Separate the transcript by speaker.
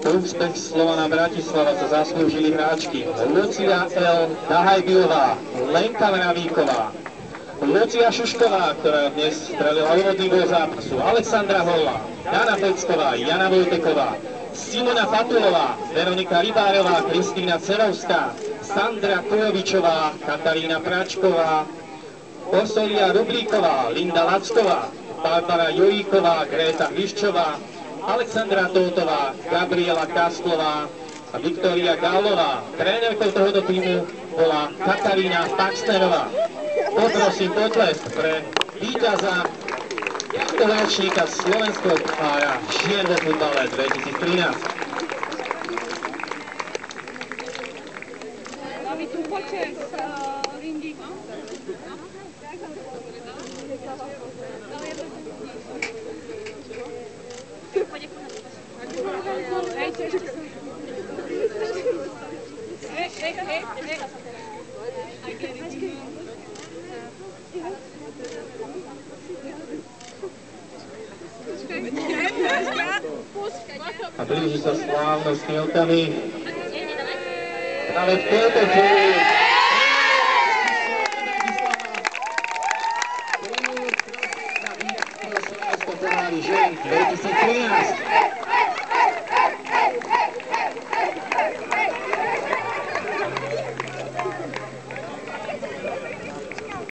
Speaker 1: Úspech Slovana Bratislava sa zaslúžili hráčky Lucia L. Dahajbilová, Lenka Mravíková, Lucia Šušková, ktorá dnes strelila úvodný gól zápasu, Alexandra Holla, Jana Pecková, Jana Vojteková, Simona Fatulová, Veronika Rybárová, Kristína Cerovská, Sandra Kujovičová, Katarína Pračková, Osolia Rublíková, Linda Lacková, Barbara Jojíková, Gréta Hviščová, Alexandra Tótová, Gabriela Kastlová a Viktória Gálová. Trénerkou tohoto týmu bola Katarína Paxnerová. Poprosím potlesk pre víťaza tohto ročníka slovenského pohára žien vo futbale 2013. A blíži sa slávnostný okamih. Práve v tejto chvíli žien 2013.